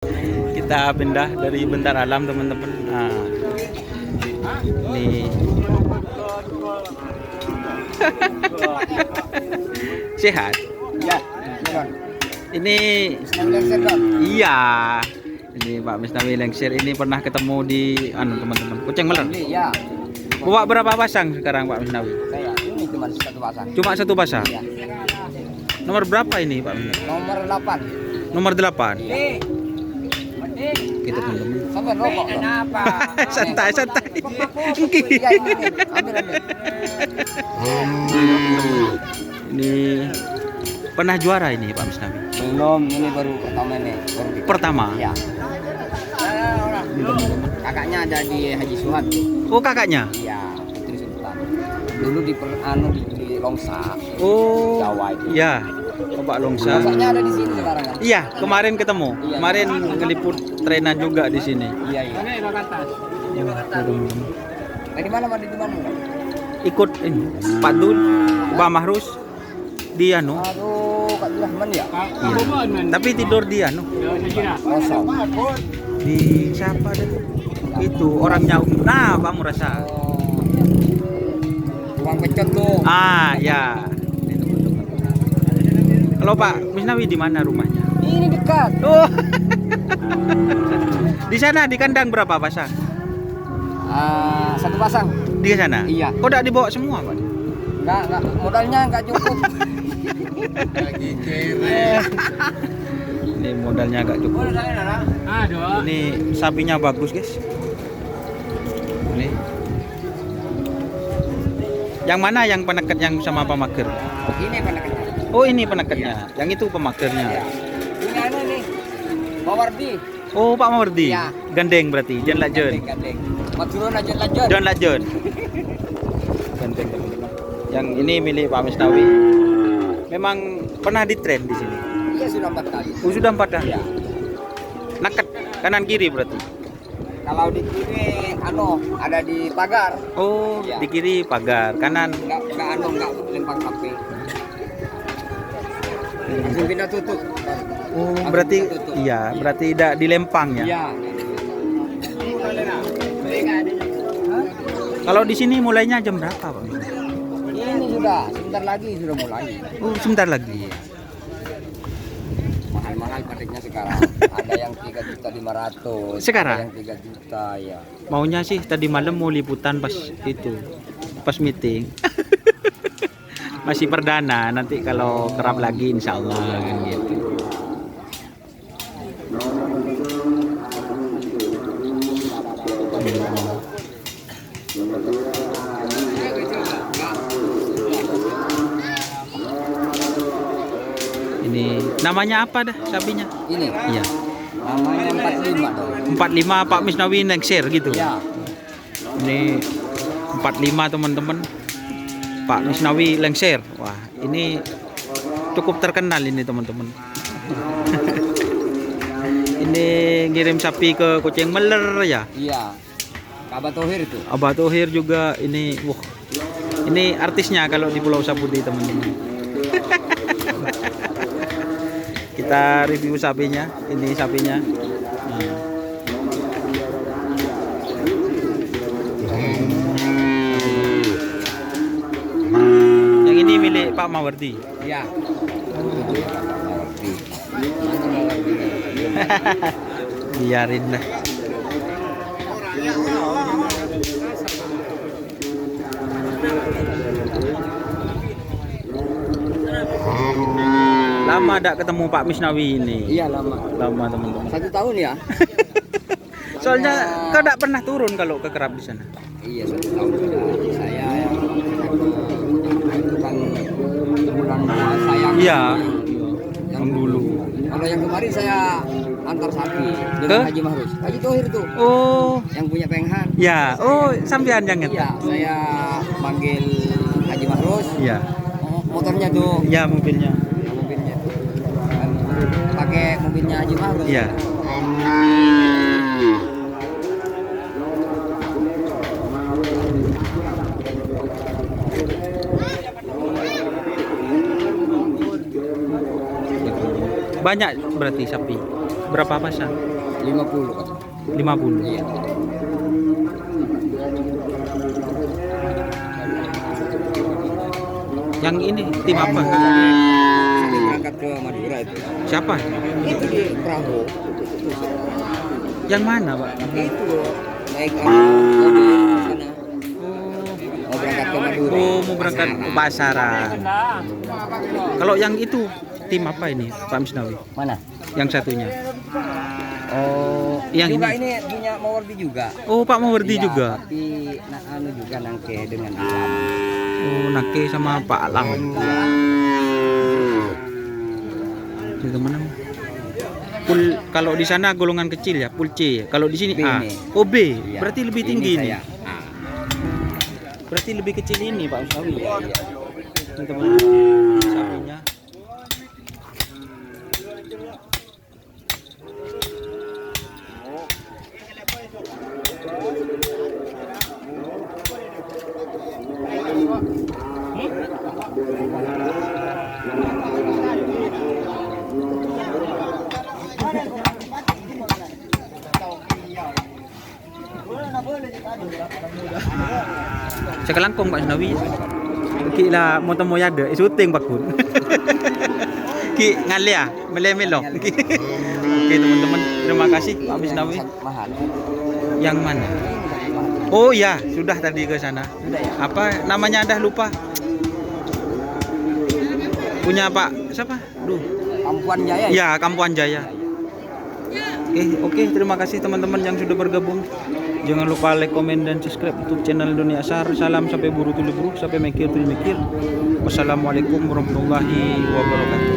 Kita pindah dari Bentar Alam teman-teman. Nah, ini sehat. Ya, Ini iya. Ini Pak Misnawi Lengser ini pernah ketemu di teman-teman Kucing Meler. Iya. Bawa berapa pasang sekarang Pak Misnawi? Saya ini cuma satu pasang. Cuma satu pasang. Iya. Nomor berapa ini Pak Misnawi? Nomor 8. Nomor 8. Iya. Kita teman-teman. Sampai rokok. Kenapa? Santai. Iya, ini. Ambil. Ini pernah juara ini Pak Misnawi? Belum, ini baru pertama ini. Pertama. Ya. Ini teman-teman. Kakaknya ada di Haji Suhad. Oh kakaknya? Iya, Putri Sultan. Dulu di Longsa. Oh. Jawa itu. Ya. Bapak Longsa. Kakaknya ada di sini sekarang kan? Iya, kemarin ketemu. Iya. Kemarin ngeliput trenan juga di sini. Iya. Dari mana di mana? Ikut ini Pak Dul, Pak Mahrus di anu. Aduh, Kak Rahman ya? Iya. Tapi tidur di anu. Kosong. Di siapa deh? Itu orangnya. Nah, Pak Murasa. Tukang pecel tuh. Ah, ya. Kalau Pak Misnawi di mana rumahnya? Ini dekat. Oh. Di sana di kandang berapa pasang? Satu pasang. Di sana? Iya. Kok enggak dibawa semua, Pak? Enggak, modalnya enggak cukup. Ini modalnya agak cukup. Ini sapinya bagus, guys. Ini. Yang mana yang peneket yang sama pemager? Ini penekatnya. Oh, ini peneketnya. Yang itu pemagernya. Ini anu nih. Mawardi. Oh, Pak Mawardi. Iya. Gandeng berarti, Jan Lajon. Gandeng. Madurun lanjut. Jan Lajon. Gandeng. Yang ini milik Pak Misnawi. Memang pernah ditren di sini. Iya, sudah 4 kali. Oh, sudah 4 kali. Iya. Naket kanan kiri berarti. Kalau di kiri ada di pagar. Oh, Iya. di kiri pagar, kanan. Enggak lempang HP. Langsung pindah tutup. Oh, Langsung berarti pindah tutup. iya, berarti tidak dilempang ya. Iya. Kalau di sini mulainya jam berapa, Pak? Ini sudah, sebentar lagi sudah mulai. Oh, sebentar lagi. Mahal-mahal patiknya sekarang. Ada yang 3.500.000. Sekarang? Ada yang 3 juta ya. Maunya sih tadi malam mau liputan pas itu, pas meeting. Masih perdana, nanti kalau kerap lagi insya Allah kan gitu. Ini namanya apa dah sapinya? Ini Iya. namanya 45 dong. 45 Pak Misnawi Lengser gitu. Ya. Ini 45 teman-teman. Pak Misnawi Lengser. Wah, ini cukup terkenal ini teman-teman. Ini ngirim sapi ke Kucing Meler ya. Iya. Kabar Tohir itu. Abah Tohir juga ini. Wah. Ini artisnya kalau di Pulau Sapudi teman-teman. Kita review sapinya. Ini sapinya. Nah. Yang ini milik Pak Mawardi. Iya. Biarin lah. Lama tidak ketemu Pak Misnawi ini. Iya, lama. Lama teman-teman. 1 tahun ya. Soalnya kau tidak pernah turun kalau ke kerap di sana. Iya, 1 tahun sudah. Saya itu kan bulan puasa yang Iya. yang Yang dulu. Kalau yang kemarin saya antar sapi Ke? dengan Haji Mahrus. Haji Tohir tuh Oh, yang punya penghan. ya. Oh, sampean yang Iya, ngetar. saya panggil Haji Mahrus. Iya. Motornya tuh, Ya mobilnya. mobilnya tuh. Kan pakai mobilnya Haji Mahrus. Iya. Banyak berarti sapi. Berapa pasang? 50 katanya. 50. Iya. Yang ini tim apa? Sampai berangkat ke Madura itu. Siapa? Itu di perahu. Yang mana, Pak? Itu naik mobil ke sana. Mau berangkat ke Madura. Oh, mau berangkat ke pasaran. Kalau yang itu tim apa ini, Pak Misnawi? Mana? Yang satunya. Oh, Yang juga ini? ini punya Mawardi juga. Oh, Pak Mawardi Iya, juga. Tapi anu juga nangke dengan Alam. Oh, Nake sama Pak Alam. Itu mana? Kalau di sana golongan kecil ya, pool C. Kalau di sini B A. ini. Oh B. Iya. Berarti lebih tinggi ini. saya. Ah. Berarti lebih kecil ini, Pak Misnawi. Iya. Ini teman-teman sapinya. Sekelangkong Pak Misnawi. Ki lah mau temu ada syuting Pak Kun. Ki ngale ya, mele-melok. Oke teman-teman, terima kasih Pak Misnawi. Mahal. Yang mana? Oh ya, sudah tadi ke sana. Sudah ya? Apa namanya dah lupa. Punya Pak siapa? Duh. Kampuan Jaya. Ya, Kampuan Jaya. Oke, terima kasih teman-teman yang sudah bergabung. Jangan lupa like, komen, dan subscribe untuk channel Dunia Asar. Salam sampai buru tuli buruk, sampai mikir tuli mikir. Wassalamualaikum warahmatullahi wabarakatuh.